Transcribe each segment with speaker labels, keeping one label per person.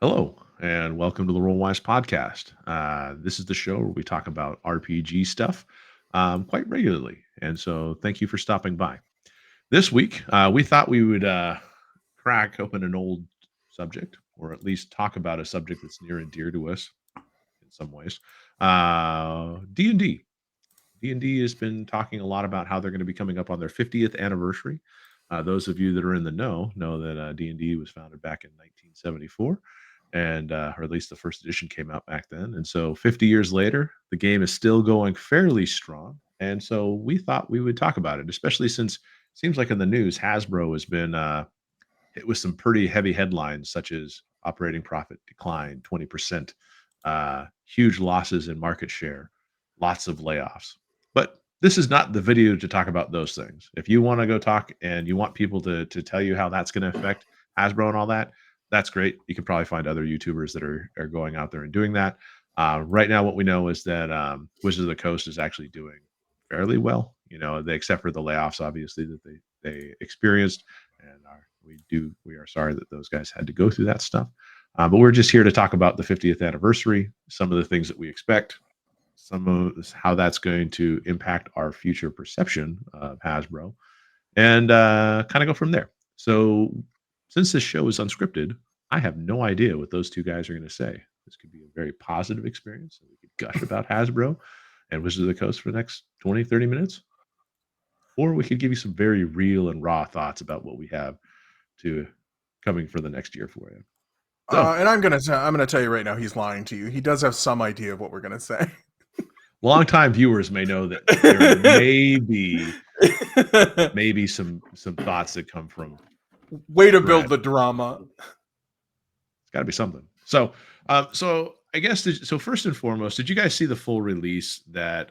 Speaker 1: Hello, and welcome to the Rollwise podcast. This is the show where we talk about RPG stuff quite regularly. And so thank you for stopping by. This week, we thought we would crack open an old subject, or at least talk about a subject that's near and dear to us in some ways. D&D. D&D has been talking a lot about how they're going to be coming up on their 50th anniversary. Those of you that are in the know that D&D was founded back in 1974, and or at least the first edition came out back then. And so 50 years later, the game is still going fairly strong. And so we thought we would talk about it, especially since it seems like in the news, Hasbro has been hit with some pretty heavy headlines, such as operating profit decline 20%, huge losses in market share, lots of layoffs. But this is not the video to talk about those things. If you want to go talk and you want people to tell you how that's going to affect Hasbro and all that, that's great. You can probably find other YouTubers that are going out there and doing that. Right now, what we know is that Wizards of the Coast is actually doing fairly well. Except for the layoffs, obviously that they experienced, and we are sorry that those guys had to go through that stuff. But we're just here to talk about the 50th anniversary, some of the things that we expect, some of how that's going to impact our future perception of Hasbro, and kind of go from there. So, since this show is unscripted, I have no idea what those two guys are going to say. This could be a very positive experience. We could gush about Hasbro and Wizards of the Coast for the next 20, 30 minutes. Or we could give you some very real and raw thoughts about what we have to coming for the next year for you. So,
Speaker 2: And I'm gonna tell you right now, he's lying to you. He does have some idea of what we're gonna say.
Speaker 1: longtime viewers may know that there may be some thoughts that come from.
Speaker 2: Way to build the drama.
Speaker 1: It's got to be something. So I guess so. First and foremost, did you guys see the full release that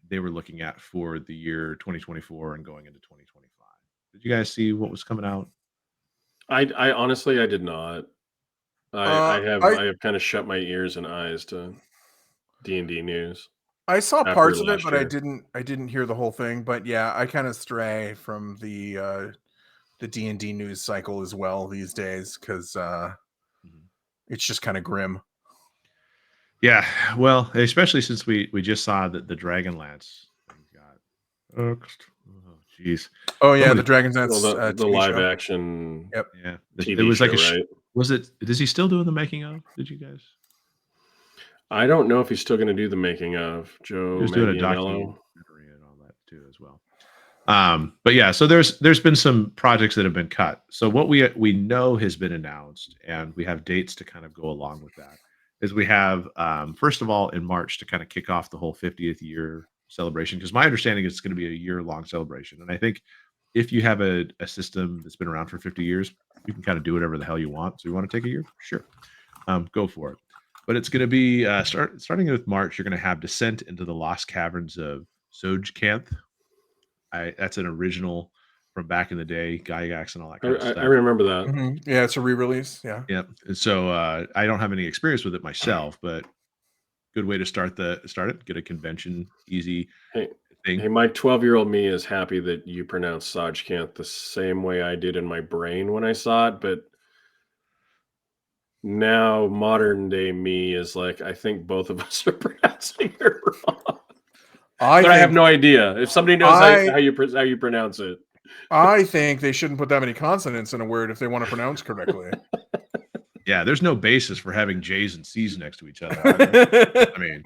Speaker 1: they were looking at for the year 2024 and going into 2025? Did you guys see what was coming out?
Speaker 3: I honestly, I did not. I have kind of shut my ears and eyes to D&D news.
Speaker 2: I saw parts of it, but I didn't hear the whole thing. But yeah, I kind of stray from the D&D news cycle as well these days because it's just kind of grim.
Speaker 1: Yeah, well, especially since we just saw that the Dragonlance got hooked. Oh, jeez.
Speaker 2: Oh yeah, the Dragonlance
Speaker 3: the live show. Action.
Speaker 2: Yep.
Speaker 1: Yeah,
Speaker 3: TV
Speaker 1: it was like
Speaker 3: show, right?
Speaker 1: Was it? Is he still doing the making of? Did you guys?
Speaker 3: I don't know if he's still going to do the making of Joe.
Speaker 1: He was doing a documentary and all that too as well. But yeah, so there's been some projects that have been cut. So what we know has been announced, and we have dates to kind of go along with that. Is we have first of all in March to kind of kick off the whole 50th year celebration, because my understanding is it's going to be a year-long celebration, and I think if you have a system that's been around for 50 years, you can kind of do whatever the hell you want. So you want to take a year, sure, go for it. But it's going to be starting with March. You're going to have Descent into the Lost Caverns of Sojcanth. That's an original from back in the day, Gygax and all that kind of stuff.
Speaker 3: I remember that.
Speaker 2: Mm-hmm. Yeah, it's a re-release. Yeah.
Speaker 1: Yep. And so I don't have any experience with it myself, but good way to start it. Get a convention easy thing.
Speaker 3: Hey, my 12-year-old me is happy that you pronounced Sojcanth the same way I did in my brain when I saw it, but now modern day me is like, I think both of us are pronouncing it wrong. I have no idea. If somebody knows how you pronounce it,
Speaker 2: I think they shouldn't put that many consonants in a word if they want to pronounce correctly.
Speaker 1: Yeah, there's no basis for having J's and C's next to each other. I mean,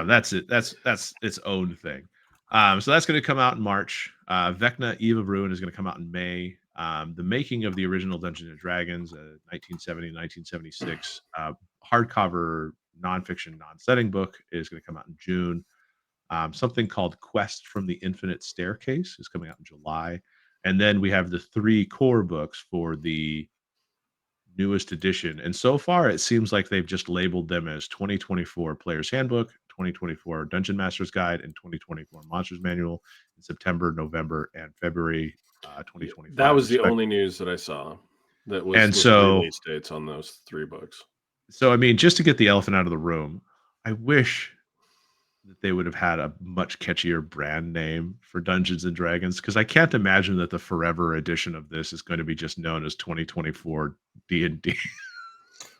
Speaker 1: that's it. That's its own thing. So that's going to come out in March. Vecna Eve of Ruin is going to come out in May. The making of the original Dungeons and Dragons, 1970, 1976 hardcover nonfiction, non-setting book is going to come out in June. Something called Quest from the Infinite Staircase is coming out in July. And then we have the 3 core books for the newest edition. And so far, it seems like they've just labeled them as 2024 Player's Handbook, 2024 Dungeon Master's Guide, and 2024 Monsters Manual in September, November, and February 2025.
Speaker 3: That was the only news that I saw that was release dates on those 3 books.
Speaker 1: So, I mean, just to get the elephant out of the room, I wish that they would have had a much catchier brand name for Dungeons and Dragons, because I can't imagine that the forever edition of this is going to be just known as 2024 D&D.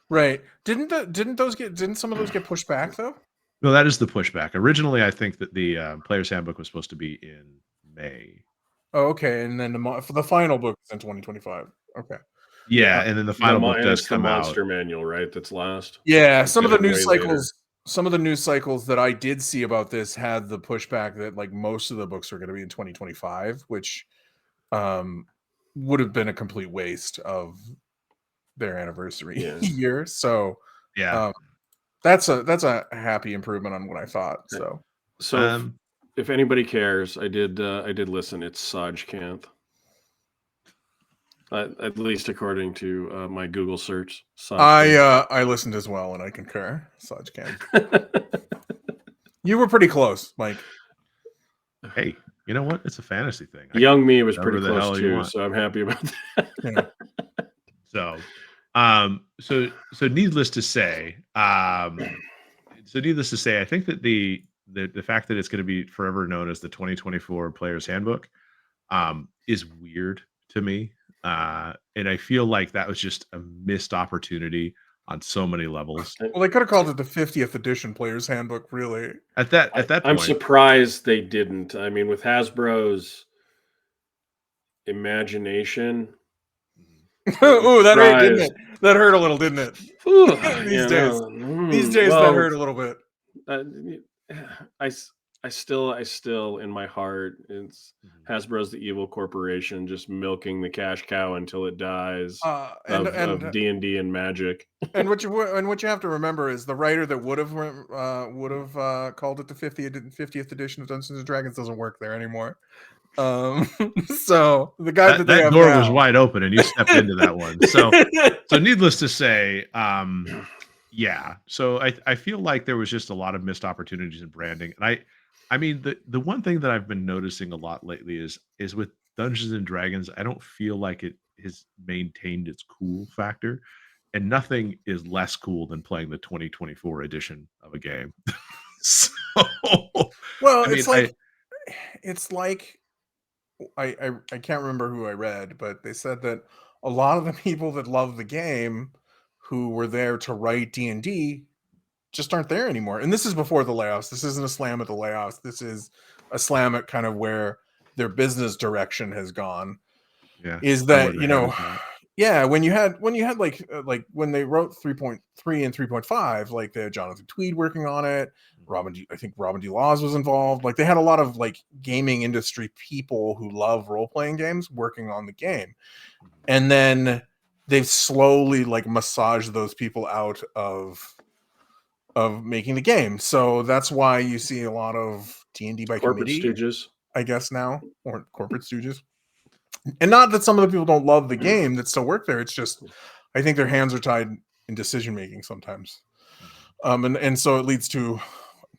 Speaker 2: Right. Didn't some of those get pushed back though?
Speaker 1: No, that is the pushback. Originally, I think that the Player's Handbook was supposed to be in May.
Speaker 2: Oh, okay. And then the final book is in 2025. Okay.
Speaker 1: Yeah, and then the final book does come
Speaker 3: the
Speaker 1: out.
Speaker 3: monster manual, right? That's last.
Speaker 2: Yeah, some of the news cycles that I did see about this had the pushback that like most of the books are going to be in 2025, which would have been a complete waste of their anniversary year. So
Speaker 1: yeah,
Speaker 2: that's a happy improvement on what I thought.
Speaker 3: So if anybody cares, I did listen. It's Sajkanth. At least according to my Google search.
Speaker 2: I listened as well, and I concur. Sajkanth. You were pretty close, Mike.
Speaker 1: Hey, you know what? It's a fantasy thing.
Speaker 3: Young me was pretty close too, so I'm happy about that.
Speaker 2: Yeah.
Speaker 1: So needless to say, I think that the fact that it's going to be forever known as the 2024 Player's Handbook is weird to me. And I feel like that was just a missed opportunity on so many levels.
Speaker 2: Well, they could have called it the 50th edition Player's Handbook, really.
Speaker 1: At that point,
Speaker 3: I'm surprised they didn't. I mean, with Hasbro's imagination.
Speaker 2: Ooh, that hurt, didn't it? That hurt a little, didn't it? These days, that hurt a little bit.
Speaker 3: I still in my heart, it's Hasbro's the evil corporation just milking the cash cow until it dies of D&D and Magic.
Speaker 2: And what you have to remember is the writer that would have called it the 50th edition of Dungeons and Dragons doesn't work there anymore. So the guy that
Speaker 1: door was wide open and you stepped into that one. So needless to say, yeah. So I feel like there was just a lot of missed opportunities in branding. And I mean, the one thing that I've been noticing a lot lately is with Dungeons and Dragons, I don't feel like it has maintained its cool factor. And nothing is less cool than playing the 2024 edition of a game. So,
Speaker 2: well, it's like I can't remember who I read, but they said that a lot of the people that love the game who were there to write D&D just aren't there anymore. And this is before the layoffs. This isn't a slam at the layoffs. This is a slam at kind of where their business direction has gone.
Speaker 1: Yeah.
Speaker 2: Is that, yeah, when you had like when they wrote 3.3 and 3.5, like they had Jonathan Tweed working on it. I think Robin D. Laws was involved. Like they had a lot of like gaming industry people who love role-playing games working on the game. And then they've slowly like massaged those people out of making the game. So that's why you see a lot of D&D by
Speaker 3: corporate
Speaker 2: committee,
Speaker 3: stooges,
Speaker 2: I guess now, or corporate stooges. And not that some of the people don't love the game that still work there. It's just, I think their hands are tied in decision making sometimes, and so it leads to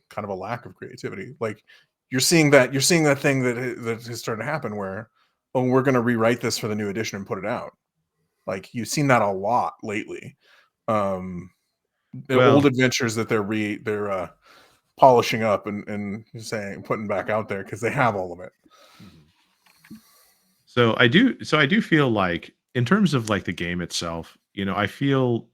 Speaker 2: kind of a lack of creativity. Like you're seeing that thing that is starting to happen where, oh, we're going to rewrite this for the new edition and put it out. Like you've seen that a lot lately. The old adventures that they're polishing up and putting back out there because they have all of it.
Speaker 1: So I do feel like in terms of like the game itself, I feel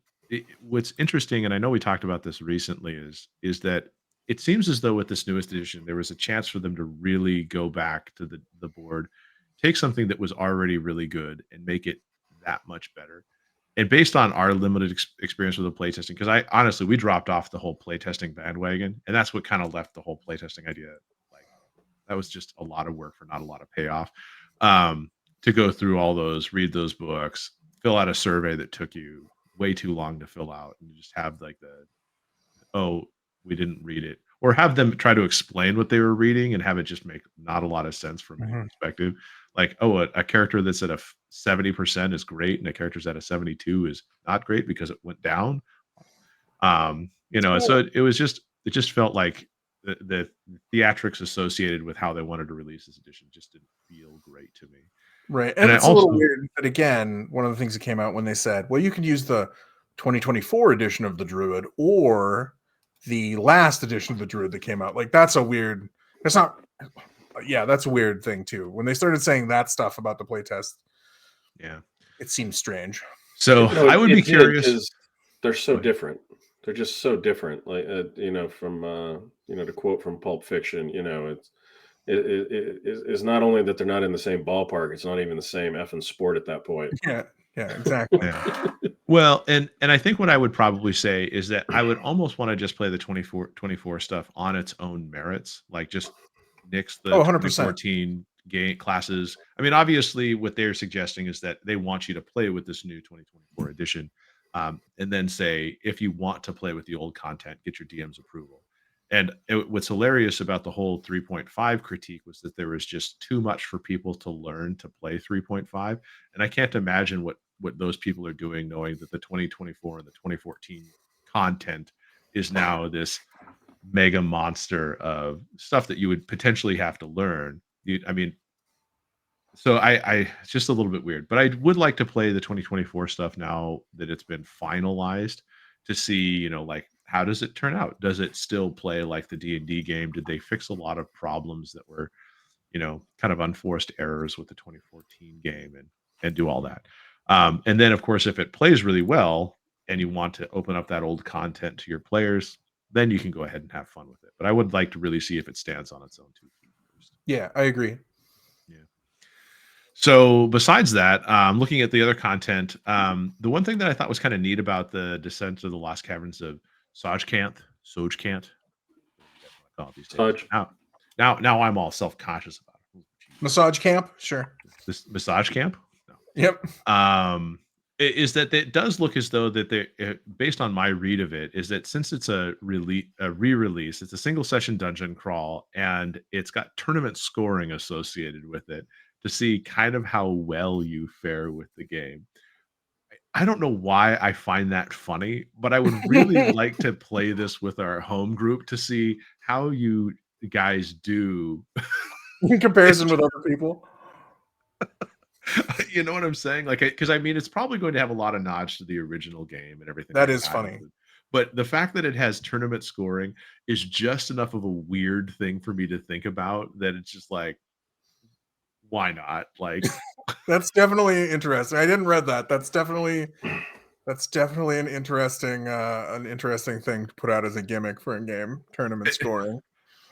Speaker 1: what's interesting, and I know we talked about this recently, is that it seems as though with this newest edition, there was a chance for them to really go back to the board, take something that was already really good and make it that much better. And based on our limited experience with the playtesting, because we dropped off the whole playtesting bandwagon, and that's what kind of left the whole playtesting idea. Like that was just a lot of work for not a lot of payoff. To go through all those, read those books, fill out a survey that took you way too long to fill out, and you just have like we didn't read it, or have them try to explain what they were reading and have it just make not a lot of sense from any perspective. Like, a character that's at a 70% is great, and a character's at a 72 is not great because it went down. So it just felt like the theatrics associated with how they wanted to release this edition just didn't feel great to me.
Speaker 2: Right. And it's a little weird that, again, one of the things that came out when they said, well, you can use the 2024 edition of the Druid or the last edition of the Druid that came out. Like, that's a weird thing too. When they started saying that stuff about the playtest,
Speaker 1: yeah,
Speaker 2: it seems strange.
Speaker 1: So I would be curious.
Speaker 3: They're so different. They're just so different. Like from to quote from Pulp Fiction, it's not only that they're not in the same ballpark, it's not even the same effing sport at that point.
Speaker 2: Yeah, exactly.
Speaker 1: Yeah. Well, and I think what I would probably say is that I would almost want to just play the 24 stuff on its own merits, like just nix the
Speaker 2: 100%.
Speaker 1: 2014 game classes. I mean, obviously, what they're suggesting is that they want you to play with this new 2024 edition, and then say if you want to play with the old content, get your DM's approval. And what's hilarious about the whole 3.5 critique was that there was just too much for people to learn to play 3.5, and I can't imagine what those people are doing, knowing that the 2024 and the 2014 content is now this mega monster of stuff that you would potentially have to learn. I mean, so I it's just a little bit weird, but I would like to play the 2024 stuff now that it's been finalized to see, like how does it turn out? Does it still play like the D&D game? Did they fix a lot of problems that were, kind of unforced errors with the 2014 game and do all that? And then of course, if it plays really well and you want to open up that old content to your players, then you can go ahead and have fun with it. But I would like to really see if it stands on its own 2 feet first.
Speaker 2: Yeah, I agree.
Speaker 1: Yeah. So besides that, looking at the other content, the one thing that I thought was kind of neat about the Descent of the Lost Caverns of Sojkant, whatever you guys want to call it these days. Now I'm all self-conscious about it.
Speaker 2: Massage camp, sure.
Speaker 1: This massage camp? No.
Speaker 2: Yep.
Speaker 1: Is that it does look as though that they, based on my read of it, is that since it's a re-release, it's a single session dungeon crawl, and it's got tournament scoring associated with it to see kind of how well you fare with the game. I don't know why I find that funny, but I would really like to play this with our home group to see how you guys do
Speaker 2: in comparison with other people.
Speaker 1: You know what I'm saying? Like, because I mean, it's probably going to have a lot of nods to the original game and everything.
Speaker 2: That is funny.
Speaker 1: But the fact that it has tournament scoring is just enough of a weird thing for me to think about that it's just like, why not? Like,
Speaker 2: that's definitely interesting. I didn't read that. That's definitely an interesting thing to put out as a gimmick for a game, tournament scoring.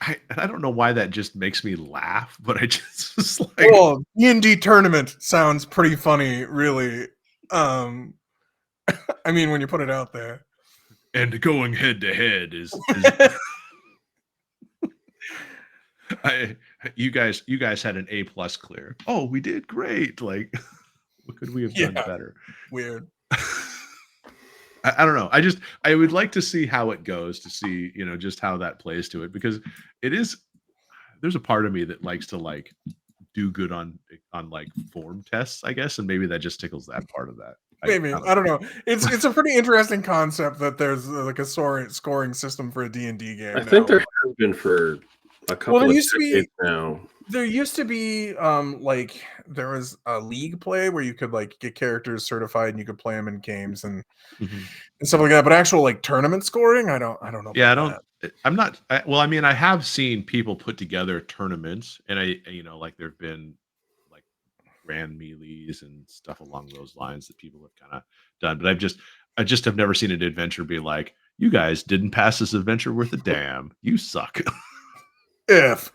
Speaker 1: I don't know why that just makes me laugh, but I just like,
Speaker 2: well, D&D tournament sounds pretty funny, really. I mean, when you put it out there.
Speaker 1: And going head to head is you guys had an A+ clear. Oh, we did great. Like, what could we have done better?
Speaker 2: Weird.
Speaker 1: I don't know. I would like to see how it goes, to see, just how that plays to it, because there's a part of me that likes to like do good on like form tests, I guess, and maybe that just tickles that part of that.
Speaker 2: Maybe I don't know. It's a pretty interesting concept that there's like a scoring system for a D&D game.
Speaker 3: I think there has been for a couple of decades now.
Speaker 2: There used to be like there was a league play where you could like get characters certified and you could play them in games and stuff like that. But actual like tournament scoring, I don't know.
Speaker 1: Yeah, well, I mean, I have seen people put together tournaments, and like there've been like grand melees and stuff along those lines that people have kind of done. But I just have never seen an adventure be like, you guys didn't pass this adventure worth a damn. You suck.
Speaker 2: If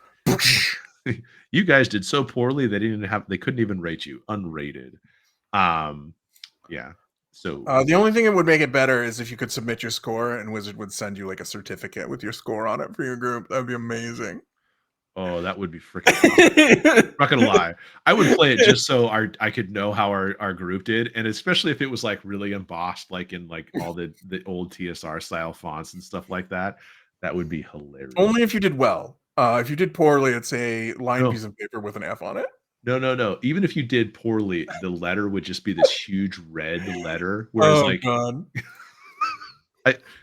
Speaker 1: you guys did so poorly they couldn't even rate you unrated. Yeah. So
Speaker 2: the only thing that would make it better is if you could submit your score and Wizard would send you like a certificate with your score on it for your group. That'd be amazing.
Speaker 1: Oh, that would be freaking awesome. I'm not gonna lie. I would play it just so I could know how our group did, and especially if it was like really embossed, like in like all the old TSR style fonts and stuff like that. That would be hilarious.
Speaker 2: Only if you did well. If you did poorly, it's a lined piece of paper with an F on it.
Speaker 1: No. Even if you did poorly, the letter would just be this huge red letter. Whereas
Speaker 2: God.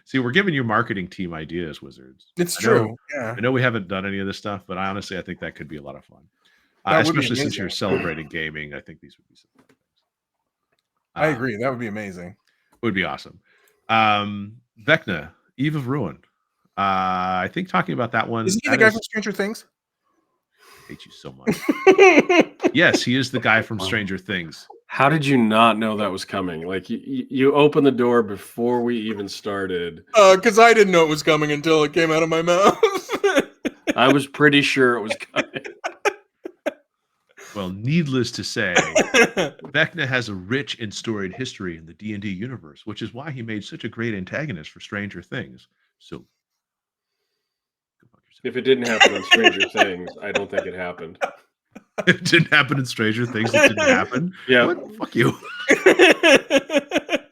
Speaker 1: See, we're giving you marketing team ideas, Wizards.
Speaker 2: It's true. Yeah.
Speaker 1: I know we haven't done any of this stuff, but I think that could be a lot of fun. Especially since you're celebrating gaming, I think these would be some fun things.
Speaker 2: I agree. That would be amazing.
Speaker 1: It would be awesome. Vecna, Eve of Ruin. I think talking about that one.
Speaker 2: Isn't he the guy from Stranger Things?
Speaker 1: I hate you so much. Yes, he is the guy from Stranger Things.
Speaker 3: How did you not know that was coming? Like you opened the door before we even started.
Speaker 2: Because I didn't know it was coming until it came out of my mouth.
Speaker 3: I was pretty sure it was coming.
Speaker 1: Well, needless to say, Vecna has a rich and storied history in the D&D universe, which is why he made such a great antagonist for Stranger Things. So, go fuck yourself.
Speaker 3: If it didn't happen on Stranger Things, I don't think it happened.
Speaker 1: It didn't happen in Stranger Things. It didn't happen.
Speaker 3: Yeah.
Speaker 1: What? Fuck you.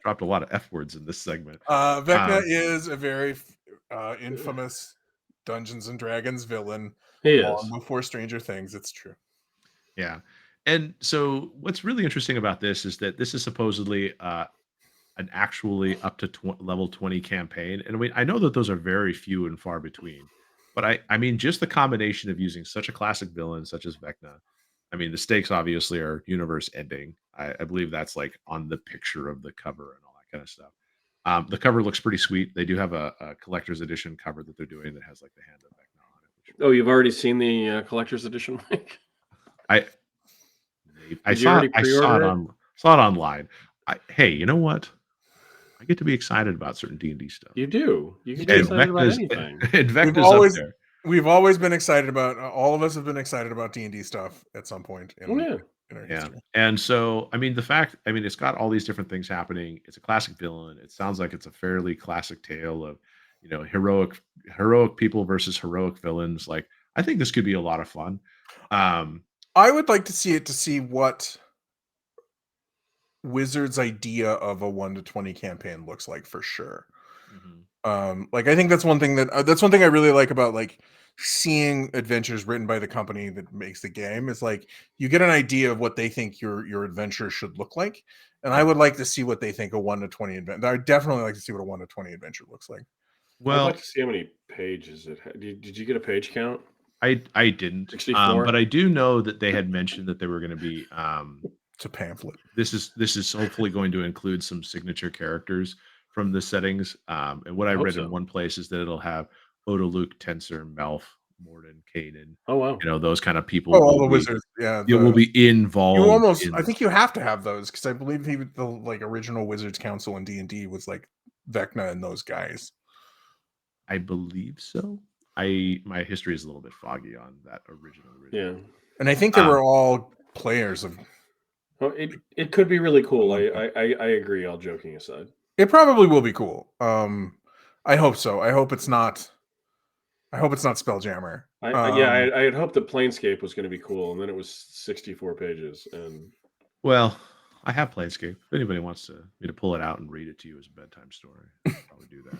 Speaker 1: Dropped a lot of F words in this segment.
Speaker 2: Vecna is a very infamous Dungeons and Dragons villain.
Speaker 3: He
Speaker 2: long
Speaker 3: is.
Speaker 2: before Stranger Things. It's true.
Speaker 1: Yeah. And so what's really interesting about this is that this is supposedly an actually up to level 20 campaign. And I know that those are very few and far between. But I mean, just the combination of using such a classic villain such as Vecna. I mean, the stakes obviously are universe ending. I believe that's like on the picture of the cover and all that kind of stuff. The cover looks pretty sweet. They do have a collector's edition cover that they're doing that has like the hand of Vecna on it.
Speaker 3: Oh, you've already seen the collector's edition, Mike?
Speaker 1: I saw it online. Hey, you know what? I get to be excited about certain D&D stuff.
Speaker 3: You do. You get excited about anything.
Speaker 1: And Vecna's up there.
Speaker 2: We've always been excited about. All of us have been excited about D&D stuff at some point in our history.
Speaker 1: And so, I mean, it's got all these different things happening. It's a classic villain. It sounds like it's a fairly classic tale of, heroic people versus heroic villains. Like, I think this could be a lot of fun.
Speaker 2: I would like to see what Wizards' idea of a 1 to 20 campaign looks like for sure.
Speaker 1: Mm-hmm.
Speaker 2: Like, I think that's one thing I really like about like seeing adventures written by the company that makes the game is like you get an idea of what they think your adventure should look like. And I would like to see what they think a 1 to 20 adventure. I definitely like to see what a 1 to 20 adventure looks like.
Speaker 3: Well, I'd like to see how many pages it had. Did you get a page count?
Speaker 1: I didn't,
Speaker 3: 64?
Speaker 1: but I do know that they had mentioned that they were going to be.
Speaker 2: It's a pamphlet.
Speaker 1: This is hopefully going to include some signature characters from the settings. And what I read in one place is that it'll have Oda, Luke, Tensor, Melf, Morden, Caden.
Speaker 3: Oh wow!
Speaker 1: Those kind of people.
Speaker 2: Oh, all the wizards. Yeah,
Speaker 1: you will be involved.
Speaker 2: I think you have to have those because I believe the like original Wizards Council in D&D was like Vecna and those guys.
Speaker 1: I believe so. My history is a little bit foggy on that original.
Speaker 3: Yeah,
Speaker 2: and I think they were all players of.
Speaker 3: Well, it could be really cool. I agree. All joking aside,
Speaker 2: it probably will be cool. I hope so. I hope it's not Spelljammer.
Speaker 3: I had hoped that Planescape was going to be cool, and then it was 64 pages. And
Speaker 1: well, I have Planescape. If anybody wants me to pull it out and read it to you as a bedtime story, I'll probably do that.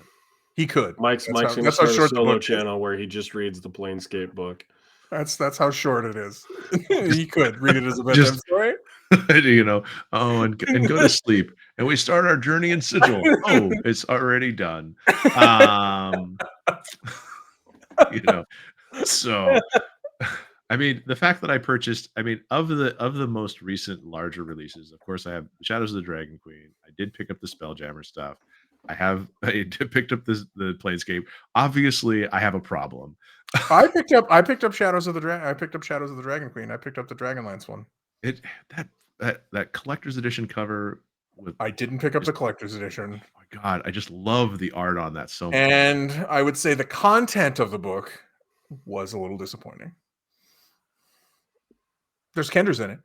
Speaker 2: He could.
Speaker 3: Mike's going to start a solo channel where he just reads the Planescape book.
Speaker 2: That's how short it is. He could read it as a bedtime story.
Speaker 1: And go to sleep. And we start our journey in Sigil. Oh, it's already done. So I mean, the fact that I purchased, of the most recent larger releases, of course, I have Shadows of the Dragon Queen. I did pick up the Spelljammer stuff. I picked up the Planescape. Obviously, I have a problem.
Speaker 2: I picked up Shadows of the Dragon. I picked up Shadows of the Dragon Queen. I picked up the Dragonlance one.
Speaker 1: That collector's edition cover.
Speaker 2: I didn't pick up the collector's edition.
Speaker 1: Oh my god, I just love the art on that so much.
Speaker 2: And I would say the content of the book was a little disappointing. There's Kenders in it.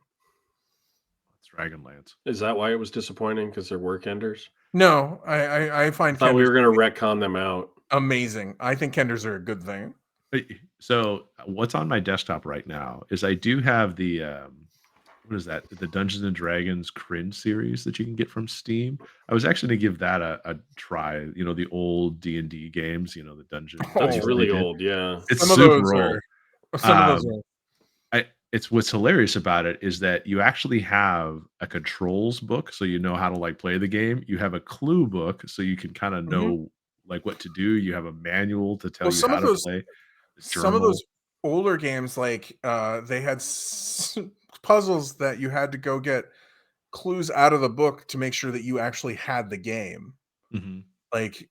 Speaker 1: It's Dragonlance.
Speaker 3: Is that why it was disappointing? Because there were Kenders?
Speaker 2: No, I find.
Speaker 3: I thought we were going to retcon them out.
Speaker 2: Amazing. I think Kenders are a good thing.
Speaker 1: So what's on my desktop right now is I do have the what is that? The Dungeons and Dragons Cringe series that you can get from Steam. I was actually going to give that a try. The old D&D games. The dungeon.
Speaker 3: That's really old. Yeah,
Speaker 1: it's super old. Some of those are. It's what's hilarious about it is that you actually have a controls book, so you know how to play the game. You have a clue book, so you can kind of know what to do. You have a manual to tell you how to play.
Speaker 2: Some of those older games, they had puzzles that you had to go get clues out of the book to make sure that you actually had the game.
Speaker 1: Mm-hmm.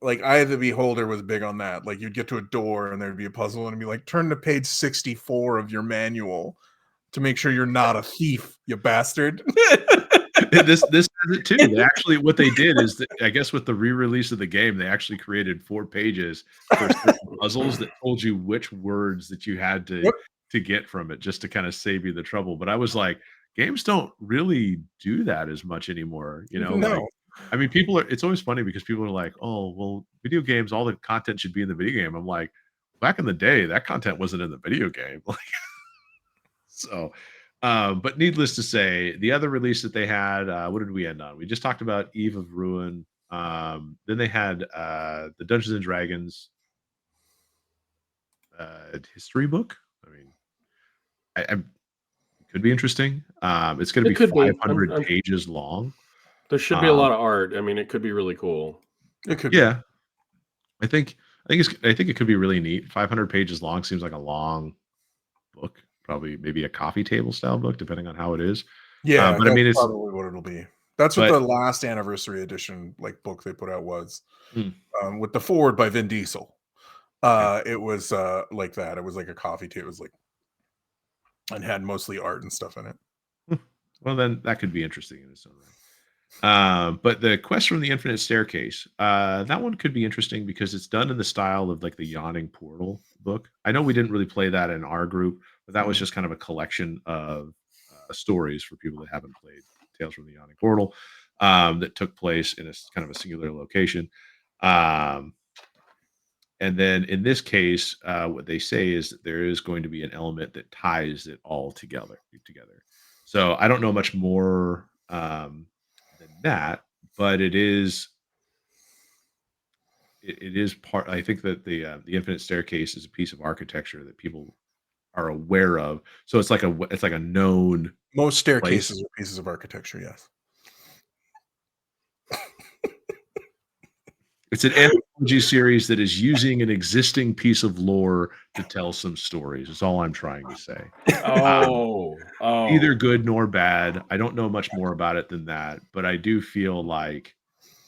Speaker 2: Like Eye of the Beholder was big on that. Like you'd get to a door and there'd be a puzzle and it'd be like, turn to page 64 of your manual to make sure you're not a thief, you bastard.
Speaker 1: This has it too. They actually, what they did is that, I guess with the re-release of the game, they actually created 4 pages for certain puzzles that told you which words that you had to get from it, just to kind of save you the trouble. But I was like, games don't really do that as much anymore. Like, I mean, it's always funny because people are like, oh, well, video games, all the content should be in the video game. I'm like, back in the day, that content wasn't in the video game. Like, so, but needless to say, the other release that they had, what did we end on? We just talked about Eve of Ruin. Then they had the Dungeons and Dragons history book. I mean, it could be interesting. It's going to be 500 pages long.
Speaker 3: There should be a lot of art. I mean, it could be really cool.
Speaker 2: It could.
Speaker 1: Yeah, I think it could be really neat. 500 pages long seems like a long book. Probably maybe a coffee table style book, depending on how it is.
Speaker 2: Yeah, but I mean, it's probably what it'll be. That's what the last anniversary edition book they put out was, with the foreword by Vin Diesel. It was like that. It was like a coffee table. It was and had mostly art and stuff in it.
Speaker 1: Well, then that could be interesting in its own right. But the Quest from the Infinite Staircase, that one could be interesting because it's done in the style of like the Yawning Portal book. I know we didn't really play that in our group, but that was just kind of a collection of stories for people that haven't played Tales from the Yawning Portal, that took place in a kind of a singular location. And then in this case, what they say is that there is going to be an element that ties it all together. So I don't know much more than that, but it is part. I think that the Infinite Staircase is a piece of architecture that people are aware of. So it's like a known.
Speaker 2: Most staircases are pieces of architecture. Yes.
Speaker 1: It's an anthology series that is using an existing piece of lore to tell some stories. That's all I'm trying to say. Neither good nor bad. I don't know much more about it than that, but I do feel like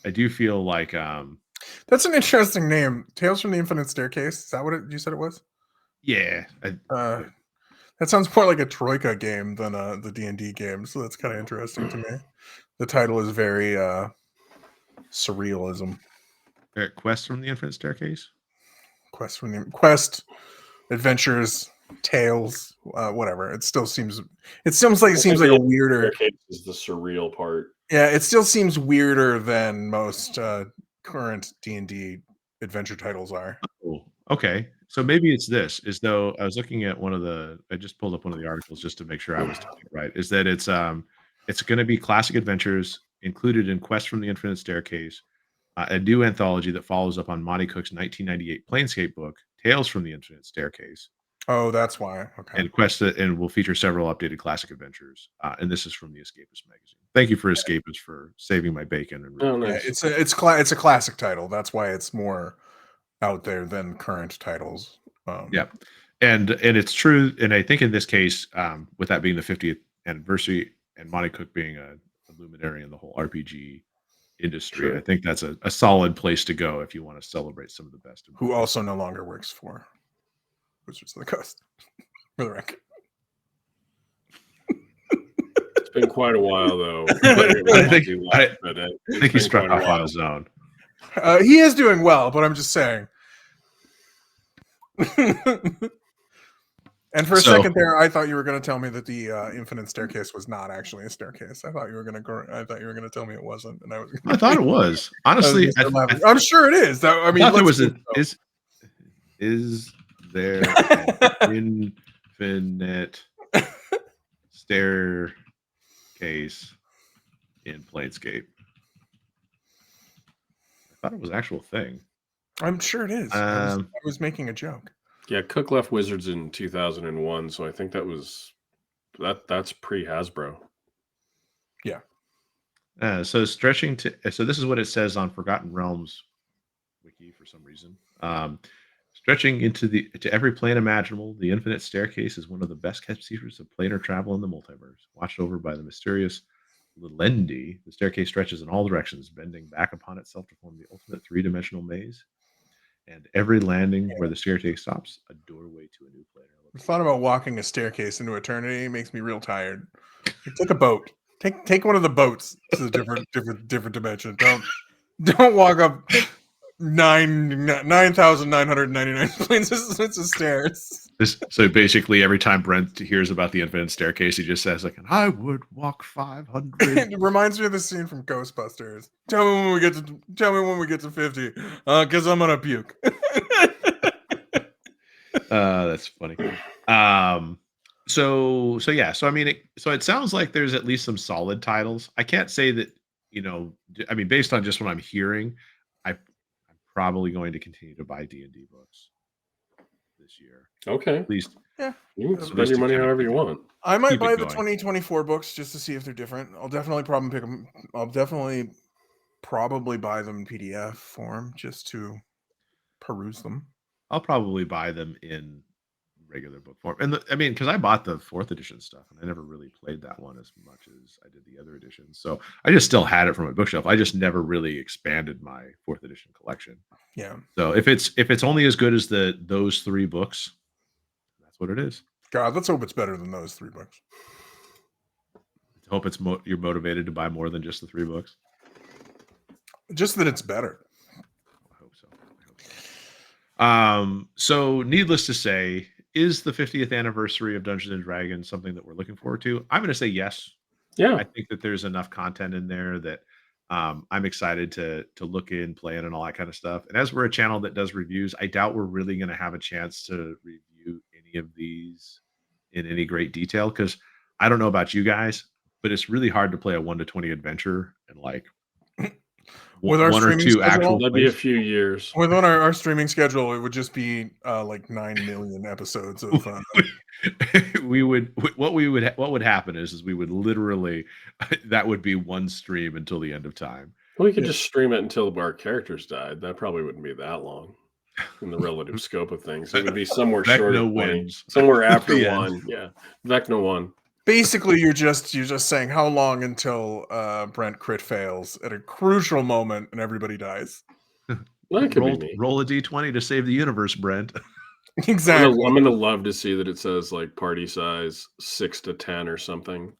Speaker 2: that's an interesting name. Tales from the Infinite Staircase. Is that what you said it was?
Speaker 1: Yeah.
Speaker 2: That sounds more like a Troika game than the D&D game, so that's kind of interesting to me. The title is very surrealism.
Speaker 1: Quest from the Infinite Staircase?
Speaker 2: Quest, Adventures, Tales, whatever. It seems like a weirder.
Speaker 3: Staircase is the surreal part.
Speaker 2: Yeah, it still seems weirder than most current D&D adventure titles are.
Speaker 1: Oh, okay. So maybe it's this. Is though I was looking at I just pulled up one of the articles just to make sure I was telling it right. Is that it's going to be classic adventures included in Quest from the Infinite Staircase, a new anthology that follows up on Monty Cook's 1998 Planescape book, Tales from the Infinite Staircase.
Speaker 2: Oh, that's why. Okay.
Speaker 1: And Quest and will feature several updated classic adventures. And this is from the Escapist magazine. Thank you for Escapist for saving my bacon. And
Speaker 2: nice. Yeah, it's a classic title. That's why it's more out there than current titles.
Speaker 1: Yeah, and it's true. And I think in this case, with that being the 50th anniversary and Monty Cook being a luminary in the whole RPG industry, sure. I think that's a solid place to go if you want to celebrate some of the best.
Speaker 2: Who also no longer works for Wizards of the Coast, for the record.
Speaker 3: It's been quite a while, though.
Speaker 1: I think he struck off on his own.
Speaker 2: He is doing well, but I'm just saying. And for a second there, I thought you were going to tell me that the Infinite Staircase was not actually a staircase. I thought you were going to tell me it wasn't, and
Speaker 1: I thought it was. Honestly,
Speaker 2: I'm sure it is. I mean,
Speaker 1: there was is there an infinite staircase in Planescape? I thought it was an actual thing.
Speaker 2: I'm sure it is. I was making a joke.
Speaker 3: Yeah, Cook left Wizards in 2001, so I think that's pre-Hasbro.
Speaker 2: Yeah.
Speaker 1: So this is what it says on Forgotten Realms wiki for some reason. Stretching to every plane imaginable, the Infinite Staircase is one of the best kept secrets of planar travel in the multiverse. Watched over by the mysterious Lilendi, the staircase stretches in all directions, bending back upon itself to form the ultimate three-dimensional maze. And every landing where the staircase stops, a doorway to a new plane.
Speaker 2: The thought about walking a staircase into eternity makes me real tired. It's like a boat. Take one of the boats to the different dimension. Don't walk up 9,999 planes of stairs.
Speaker 1: So basically, every time Brent hears about the infinite staircase, he just says like, "I would walk 500."
Speaker 2: It reminds me of the scene from Ghostbusters. Tell me when we get to 50, because I'm gonna puke.
Speaker 1: That's funny. So yeah. So I mean, it sounds like there's at least some solid titles. I can't say that I mean, based on just what I'm hearing, I'm probably going to continue to buy D&D books this year.
Speaker 3: Okay.
Speaker 1: At least,
Speaker 3: yeah, you can spend your money however you want.
Speaker 2: I might buy the 2024 books just to see if they're different. I'll definitely probably pick them. I'll definitely probably buy them in PDF form just to peruse them.
Speaker 1: I'll probably buy them in regular book form. And I mean, because I bought the 4th edition stuff and I never really played that one as much as I did the other editions. So I just still had it from my bookshelf. I just never really expanded my 4th edition collection.
Speaker 2: Yeah.
Speaker 1: So if it's only as good as those 3 books, that's what it is.
Speaker 2: God, let's hope it's better than those 3 books.
Speaker 1: I hope it's you're motivated to buy more than just the 3 books.
Speaker 2: Just that it's better.
Speaker 1: I hope so. So needless to say, is the 50th anniversary of Dungeons and Dragons something that we're looking forward to? I'm going to say yes.
Speaker 3: Yeah.
Speaker 1: I think that there's enough content in there that I'm excited to look in, play in, and all that kind of stuff. And as we're a channel that does reviews, I doubt we're really going to have a chance to review any of these in any great detail, because I don't know about you guys, but it's really hard to play a 1 to 20 adventure and like
Speaker 2: with our
Speaker 1: 1 or 2 actual.
Speaker 3: That'd be a few years.
Speaker 2: With our streaming schedule, it would just be like 9 million episodes of.
Speaker 1: What would happen is we would literally, that would be one stream until the end of time.
Speaker 3: Well, we could just stream it until our characters died. That probably wouldn't be that long in the relative scope of things. It would be somewhere short of 20, somewhere after 1. Yeah, Vecna 1.
Speaker 2: Basically, you're just saying how long until Brent crit fails at a crucial moment and everybody dies.
Speaker 3: That could be me.
Speaker 1: Roll a d20 to save the universe, Brent.
Speaker 2: Exactly.
Speaker 3: I'm gonna love to see that it says like party size 6 to 10 or something.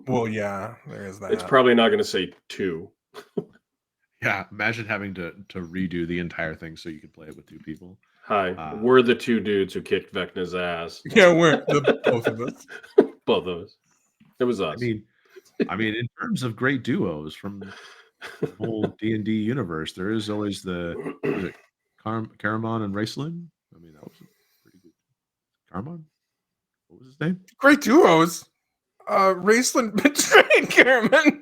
Speaker 2: Well, yeah, there is that.
Speaker 3: It's probably not going to say 2.
Speaker 1: Yeah, imagine having to redo the entire thing so you could play it with 2 people.
Speaker 3: Hi, we're the 2 dudes who kicked Vecna's ass.
Speaker 2: Yeah, we're both of us.
Speaker 3: Both of us. It was us.
Speaker 1: I mean, in terms of great duos from the whole D&D universe, there is always the Caramon and Raceland. I mean, that was pretty good. Caramon? What was his name?
Speaker 2: Great duos. Raceland betrayed Caramon.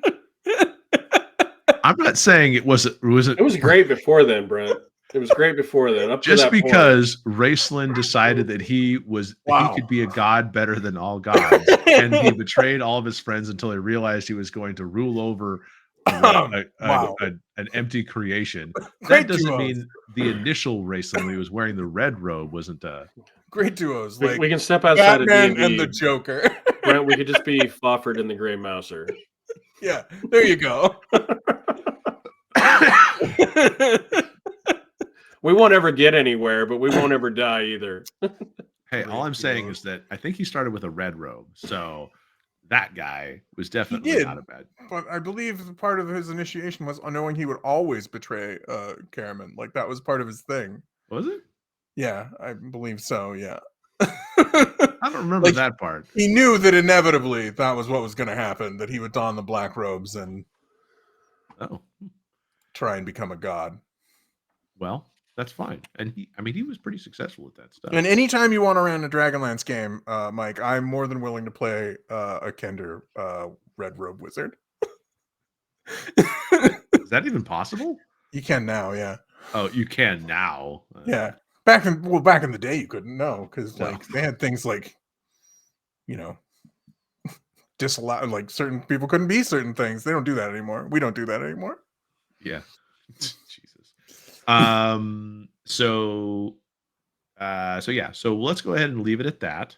Speaker 1: I'm not saying it wasn't.
Speaker 3: It was great before then, Brent. It was great before then. Up
Speaker 1: just
Speaker 3: to that
Speaker 1: because Raceland decided that he could be a god better than all gods, and he betrayed all of his friends until he realized he was going to rule over an empty creation. That doesn't mean the initial Raceland, when he was wearing the red robe, wasn't
Speaker 2: great duos.
Speaker 3: Like we can step outside
Speaker 2: Batman
Speaker 3: of D&D.
Speaker 2: and the Joker.
Speaker 3: Brent, we could just be Fofford and the Grey Mouser.
Speaker 2: Yeah, there you go.
Speaker 3: We won't ever get anywhere, but we won't ever die either.
Speaker 1: Hey, all I'm saying is that I think he started with a red robe, so that guy was definitely not a bad.
Speaker 2: But I believe part of his initiation was knowing he would always betray Caramon. Like that was part of his thing.
Speaker 1: Was it?
Speaker 2: Yeah, I believe so. Yeah.
Speaker 1: I don't remember that part.
Speaker 2: He knew that inevitably that was what was going to happen, that he would don the black robes and try and become a god.
Speaker 1: Well, that's fine. And he was pretty successful with that stuff.
Speaker 2: And anytime you want to run a Dragonlance game, Mike, I'm more than willing to play a Kender red robe wizard.
Speaker 1: Is that even possible?
Speaker 2: You can now, yeah.
Speaker 1: Oh, you can now.
Speaker 2: Yeah. Back in the day, you couldn't know because they had things like, disallow, like certain people couldn't be certain things. They don't do that anymore. We don't do that anymore.
Speaker 1: Yeah. Jesus. So let's go ahead and leave it at that.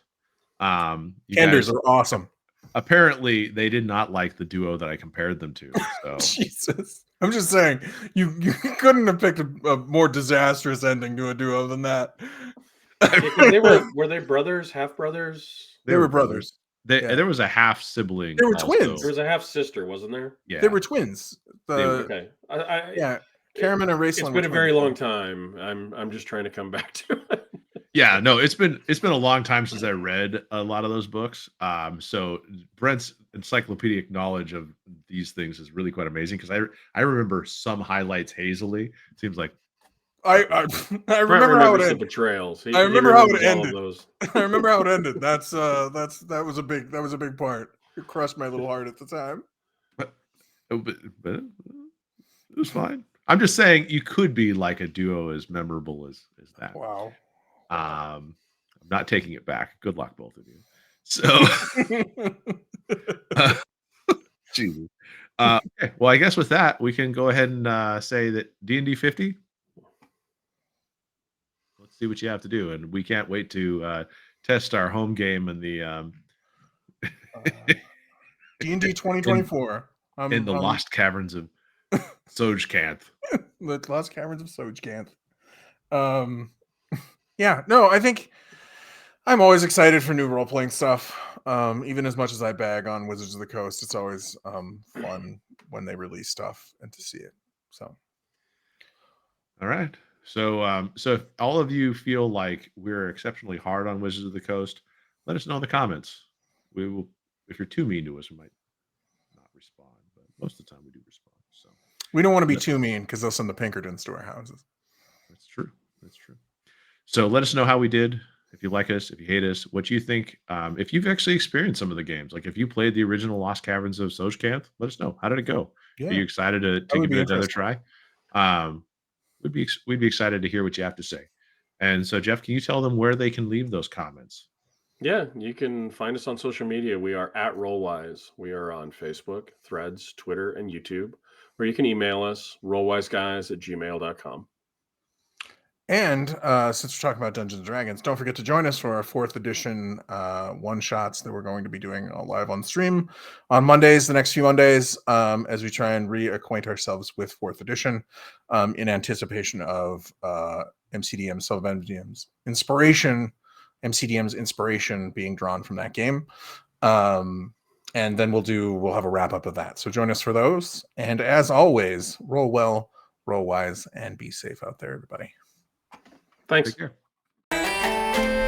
Speaker 2: Kenders are awesome.
Speaker 1: Apparently, they did not like the duo that I compared them to. So
Speaker 2: Jesus. I'm just saying, you couldn't have picked a more disastrous ending to a duo than that.
Speaker 3: Were they brothers, half brothers?
Speaker 2: They were brothers.
Speaker 1: There was a half sibling.
Speaker 2: There were twins.
Speaker 3: There was a half sister, wasn't there?
Speaker 2: Yeah, they were twins.
Speaker 3: Okay.
Speaker 2: Caramon and Raceland.
Speaker 3: It's been a very long time. I'm just trying to come back to it.
Speaker 1: Yeah, no, it's been a long time since I read a lot of those books. So Brent's encyclopedic knowledge of these things is really quite amazing because I remember some highlights hazily. It seems like
Speaker 2: I remember how it ended.
Speaker 3: The betrayals.
Speaker 2: I remember how it ended. I remember how it ended. That was a big part. It crushed my little heart at the time.
Speaker 1: But it was fine. I'm just saying you could be like a duo as memorable as that.
Speaker 2: Wow.
Speaker 1: I'm not taking it back. Good luck, both of you. So, Jesus. Okay. Well, I guess with that, we can go ahead and say that D&D 50. Let's see what you have to do, and we can't wait to test our home game in the
Speaker 2: D&D 2024
Speaker 1: in the Lost Caverns of Sojkanth.
Speaker 2: The Lost Caverns of Sojkanth. Yeah, no, I think I'm always excited for new role-playing stuff. Even as much as I bag on Wizards of the Coast, it's always fun when they release stuff and to see it. So,
Speaker 1: all right. So, so if all of you feel like we're exceptionally hard on Wizards of the Coast, let us know in the comments. We will. If you're too mean to us, we might not respond, but most of the time we do respond. So
Speaker 2: we don't want to be too mean because they'll send the Pinkertons to our houses.
Speaker 1: That's true. That's true. So let us know how we did. If you like us, if you hate us, what you think. If you've actually experienced some of the games, like if you played the original Lost Caverns of Sojkanth, let us know. How did it go? Yeah. Are you excited to give it another try? We'd be excited to hear what you have to say. And so, Jeff, can you tell them where they can leave those comments?
Speaker 3: Yeah, you can find us on social media. We are at Rollwise. We are on Facebook, Threads, Twitter, and YouTube. Or you can email us, rollwiseguys@gmail.com.
Speaker 2: And since we're talking about Dungeons & Dragons, don't forget to join us for our 4th edition one-shots that we're going to be doing live on stream on Mondays, the next few Mondays, as we try and reacquaint ourselves with 4th edition in anticipation of MCDM's inspiration being drawn from that game. And then we'll have a wrap-up of that. So join us for those. And as always, roll well, roll wise, and be safe out there, everybody.
Speaker 3: Thanks.
Speaker 1: Take care.